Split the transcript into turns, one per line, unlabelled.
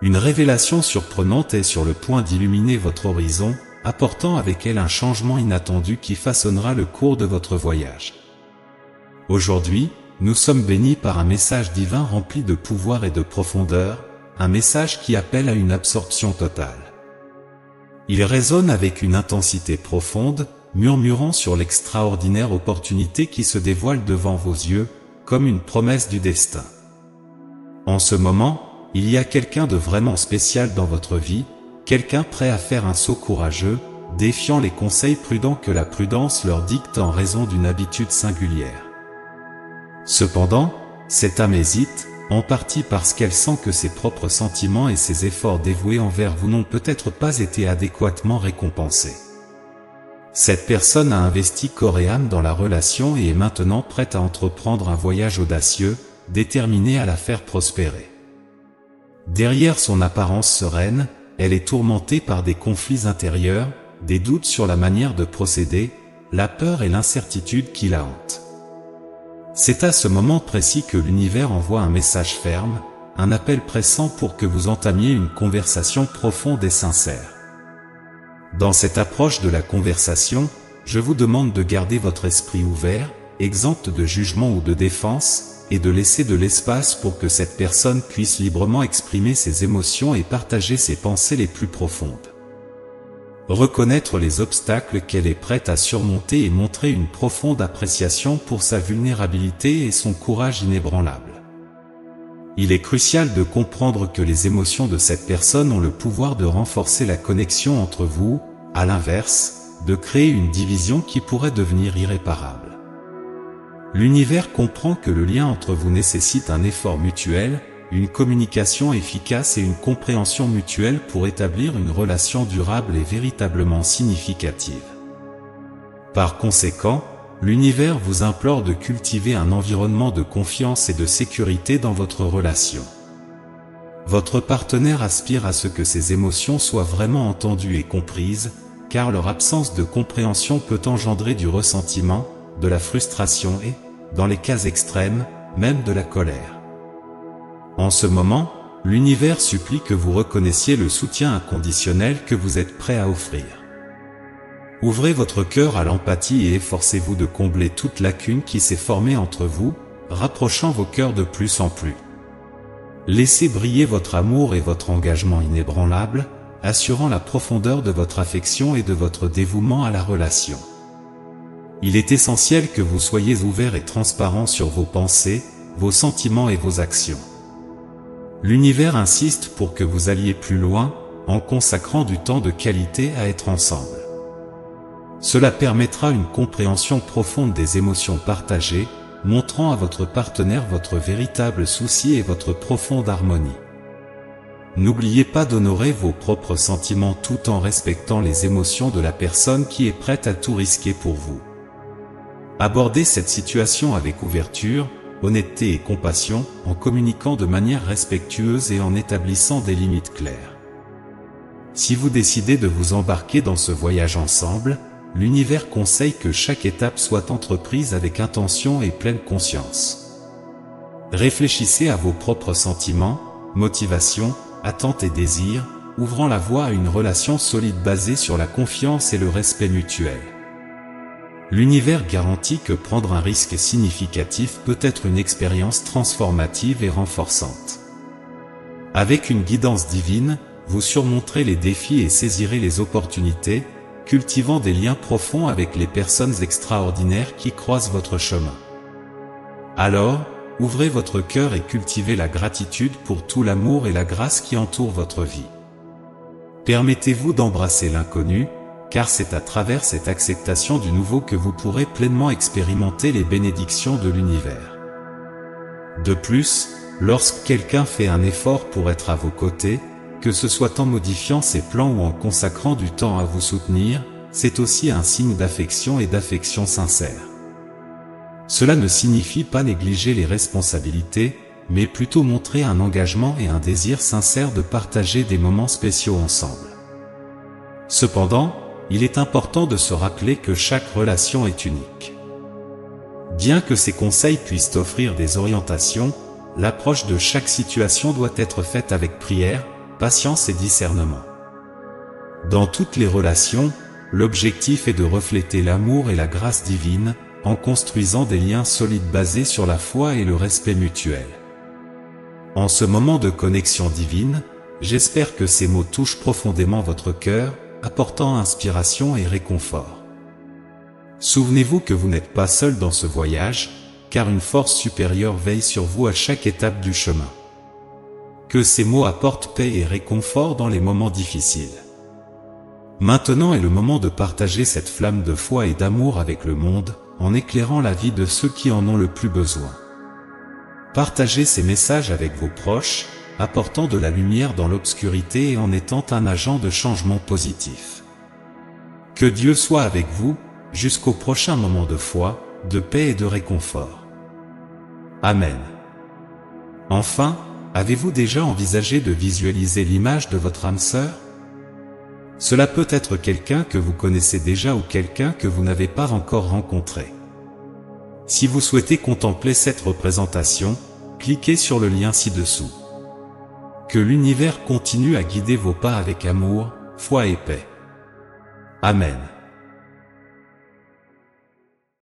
Une révélation surprenante est sur le point d'illuminer votre horizon, apportant avec elle un changement inattendu qui façonnera le cours de votre voyage. Aujourd'hui, nous sommes bénis par un message divin rempli de pouvoir et de profondeur, un message qui appelle à une absorption totale. Il résonne avec une intensité profonde, murmurant sur l'extraordinaire opportunité qui se dévoile devant vos yeux, comme une promesse du destin. En ce moment, il y a quelqu'un de vraiment spécial dans votre vie, quelqu'un prêt à faire un saut courageux, défiant les conseils prudents que la prudence leur dicte en raison d'une habitude singulière. Cependant, cette âme hésite, en partie parce qu'elle sent que ses propres sentiments et ses efforts dévoués envers vous n'ont peut-être pas été adéquatement récompensés. Cette personne a investi corps et âme dans la relation et est maintenant prête à entreprendre un voyage audacieux, déterminée à la faire prospérer. Derrière son apparence sereine, elle est tourmentée par des conflits intérieurs, des doutes sur la manière de procéder, la peur et l'incertitude qui la hantent. C'est à ce moment précis que l'univers envoie un message ferme, un appel pressant pour que vous entamiez une conversation profonde et sincère. Dans cette approche de la conversation, je vous demande de garder votre esprit ouvert, exempt de jugement ou de défense, et de laisser de l'espace pour que cette personne puisse librement exprimer ses émotions et partager ses pensées les plus profondes. Reconnaître les obstacles qu'elle est prête à surmonter et montrer une profonde appréciation pour sa vulnérabilité et son courage inébranlable. Il est crucial de comprendre que les émotions de cette personne ont le pouvoir de renforcer la connexion entre vous, à l'inverse, de créer une division qui pourrait devenir irréparable. L'univers comprend que le lien entre vous nécessite un effort mutuel, une communication efficace et une compréhension mutuelle pour établir une relation durable et véritablement significative. Par conséquent, l'univers vous implore de cultiver un environnement de confiance et de sécurité dans votre relation. Votre partenaire aspire à ce que ses émotions soient vraiment entendues et comprises, car leur absence de compréhension peut engendrer du ressentiment, de la frustration et, dans les cas extrêmes, même de la colère. En ce moment, l'univers supplie que vous reconnaissiez le soutien inconditionnel que vous êtes prêt à offrir. Ouvrez votre cœur à l'empathie et efforcez-vous de combler toute lacune qui s'est formée entre vous, rapprochant vos cœurs de plus en plus. Laissez briller votre amour et votre engagement inébranlable, assurant la profondeur de votre affection et de votre dévouement à la relation. Il est essentiel que vous soyez ouvert et transparent sur vos pensées, vos sentiments et vos actions. L'univers insiste pour que vous alliez plus loin, en consacrant du temps de qualité à être ensemble. Cela permettra une compréhension profonde des émotions partagées, montrant à votre partenaire votre véritable souci et votre profonde harmonie. N'oubliez pas d'honorer vos propres sentiments tout en respectant les émotions de la personne qui est prête à tout risquer pour vous. Abordez cette situation avec ouverture, honnêteté et compassion, en communiquant de manière respectueuse et en établissant des limites claires. Si vous décidez de vous embarquer dans ce voyage ensemble, l'univers conseille que chaque étape soit entreprise avec intention et pleine conscience. Réfléchissez à vos propres sentiments, motivations, attentes et désirs, ouvrant la voie à une relation solide basée sur la confiance et le respect mutuel. L'univers garantit que prendre un risque significatif peut être une expérience transformative et renforçante. Avec une guidance divine, vous surmonterez les défis et saisirez les opportunités, cultivant des liens profonds avec les personnes extraordinaires qui croisent votre chemin. Alors, ouvrez votre cœur et cultivez la gratitude pour tout l'amour et la grâce qui entourent votre vie. Permettez-vous d'embrasser l'inconnu, car c'est à travers cette acceptation du nouveau que vous pourrez pleinement expérimenter les bénédictions de l'univers. De plus, lorsque quelqu'un fait un effort pour être à vos côtés, que ce soit en modifiant ses plans ou en consacrant du temps à vous soutenir, c'est aussi un signe d'affection et d'affection sincère. Cela ne signifie pas négliger les responsabilités, mais plutôt montrer un engagement et un désir sincère de partager des moments spéciaux ensemble. Cependant, il est important de se rappeler que chaque relation est unique. Bien que ces conseils puissent offrir des orientations, l'approche de chaque situation doit être faite avec prière, patience et discernement. Dans toutes les relations, l'objectif est de refléter l'amour et la grâce divine, en construisant des liens solides basés sur la foi et le respect mutuel. En ce moment de connexion divine, j'espère que ces mots touchent profondément votre cœur, apportant inspiration et réconfort. Souvenez-vous que vous n'êtes pas seul dans ce voyage, car une force supérieure veille sur vous à chaque étape du chemin. Que ces mots apportent paix et réconfort dans les moments difficiles. Maintenant est le moment de partager cette flamme de foi et d'amour avec le monde, en éclairant la vie de ceux qui en ont le plus besoin. Partagez ces messages avec vos proches, apportant de la lumière dans l'obscurité et en étant un agent de changement positif. Que Dieu soit avec vous, jusqu'au prochain moment de foi, de paix et de réconfort. Amen. Enfin, avez-vous déjà envisagé de visualiser l'image de votre âme sœur? Cela peut être quelqu'un que vous connaissez déjà ou quelqu'un que vous n'avez pas encore rencontré. Si vous souhaitez contempler cette représentation, cliquez sur le lien ci-dessous. Que l'univers continue à guider vos pas avec amour, foi et paix. Amen.